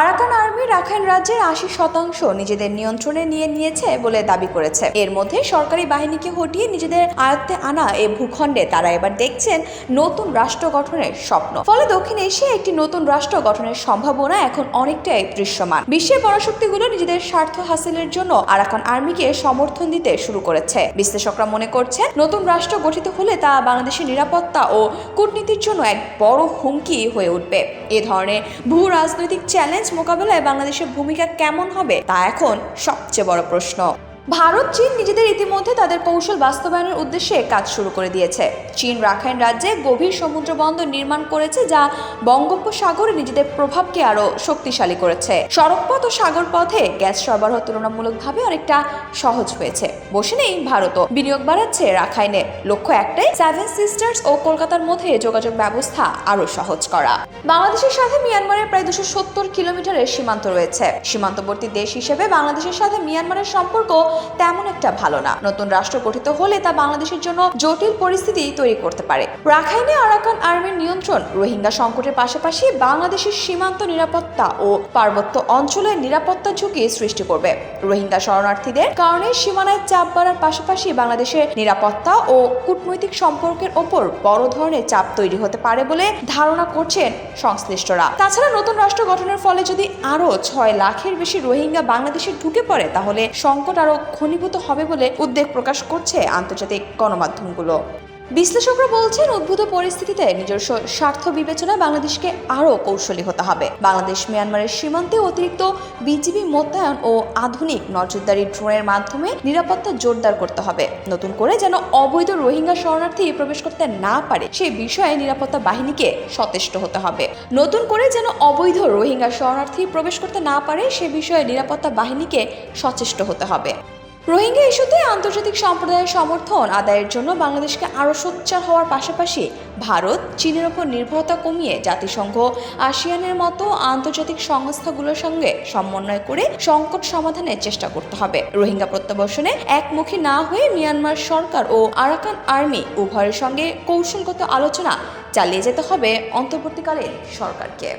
Arakan army Rakhine রাজ্যের ৮০% নিজেদের নিয়ন্ত্রণে নিয়ে নিয়েছে বলে দাবি করেছে। এর মধ্যে সরকারি বাহিনীকে হটিয়ে নিজেদের আয়ত্তে আনা এই ভূখণ্ডে তারা এবার দেখছেন নতুন রাষ্ট্র গঠনের স্বপ্ন। ফলে দক্ষিণ এশিয়ায় একটি নতুন রাষ্ট্র গঠনের সম্ভাবনা এখন অনেকটাই দৃশ্যমান। বিশ্বের পরাশক্তিগুলো নিজেদের স্বার্থ হাসিলের জন্য আরাকান আর্মিকে সমর্থন দিতে শুরু করেছে। বিশ্লেষকরা মনে করছেন নতুন রাষ্ট্র গঠিত হলে তা বাংলাদেশের নিরাপত্তা ও কূটনীতির জন্য এক বড় হুমকি হয়ে উঠবে। এ ধরনের ভূ রাজনৈতিক চ্যালেঞ্জ মোকাবেলায় বাংলাদেশের ভূমিকা কেমন হবে তা এখন সবচেয়ে বড় প্রশ্ন। ভারত চীন নিজেদের ইতিমধ্যে তাদের কৌশল বাস্তবায়নের উদ্দেশ্যে কাজ শুরু করে দিয়েছে। চীন রাখাইন রাজ্যে গভীর সমুদ্র বন্দর নির্মাণ করেছে, যা বঙ্গোপসাগরে নিজেদের প্রভাবকে আরো শক্তিশালী করেছে। সড়কপথ ও সাগর পথে গ্যাস সরবরাহ তুলনামূলকভাবে অনেকটা সহজ হয়েছে। বসে নেই ভারতও, বিনিয়োগ বাড়াচ্ছে রাখাইনে। লক্ষ্য একটাই, সেভেন সিস্টার্স ও কলকাতার মধ্যে যোগাযোগ ব্যবস্থা আরো সহজ করা। বাংলাদেশের সাথে মিয়ানমারের প্রায় 270 কিলোমিটারের সীমান্ত রয়েছে। সীমান্তবর্তী দেশ হিসেবে বাংলাদেশের সাথে মিয়ানমারের সম্পর্ক তেমন একটা ভালো না। নতুন রাষ্ট্র গঠিত হলে তা বাংলাদেশের জন্য জটিল পরিস্থিতি তৈরি করতে পারে। রাখাইনে আরাকান আর্মির নিয়ন্ত্রণ রোহিঙ্গা সংকটের পাশাপাশি বাংলাদেশের সীমান্ত নিরাপত্তা ও পার্বত্য অঞ্চলের নিরাপত্তা ঝুঁকি সৃষ্টি করবে। রোহিঙ্গা শরণার্থীদের কারণে সীমানায় চাপ বাড়ার পাশাপাশি বাংলাদেশের নিরাপত্তা ও কূটনৈতিক সম্পর্কের ওপর বড় ধরনের চাপ তৈরি হতে পারে বলে ধারণা করছেন সংশ্লিষ্টরা। তাছাড়া নতুন রাষ্ট্র গঠনের ফলে যদি আরো 6 লাখের বেশি রোহিঙ্গা বাংলাদেশে ঢুকে পড়ে, তাহলে সংকট আরো ঘনীভূত হবে বলে উদ্বেগ প্রকাশ করছে আন্তর্জাতিক গণমাধ্যমগুলো। বিশ্লেষকরা বলছেন উদ্ভূত পরিস্থিতিতে নিজস্ব স্বার্থ বিবেচনায় বাংলাদেশকে আরও কৌশলী হতে হবে। বাংলাদেশ মিয়ানমারের সীমান্তে অতিরিক্ত বিজিবি মোতায়েন ও আধুনিক নজরদারি ড্রোনের মাধ্যমে নিরাপত্তা জোরদার করতে হবে। নতুন করে যেন অবৈধ রোহিঙ্গা শরণার্থী প্রবেশ করতে না পারে সেই বিষয়ে নিরাপত্তা বাহিনীকে সচেষ্ট হতে হবে। রোহিঙ্গা ইস্যুতে আন্তর্জাতিক সম্প্রদায়ের সমর্থন আদায়ের জন্য বাংলাদেশকে আরও সোচ্চার হওয়ার পাশাপাশি ভারত চীনের ওপর নির্ভরতা কমিয়ে জাতিসংঘ, আসিয়ানের মতো আন্তর্জাতিক সংস্থাগুলোর সঙ্গে সমন্বয় করে সংকট সমাধানের চেষ্টা করতে হবে। রোহিঙ্গা প্রত্যাবর্ষণে একমুখী না হয়ে মিয়ানমার সরকার ও আরাকান আর্মি উভয়ের সঙ্গে কৌশলগত আলোচনা চালিয়ে যেতে হবে অন্তর্বর্তীকালীন সরকারকে।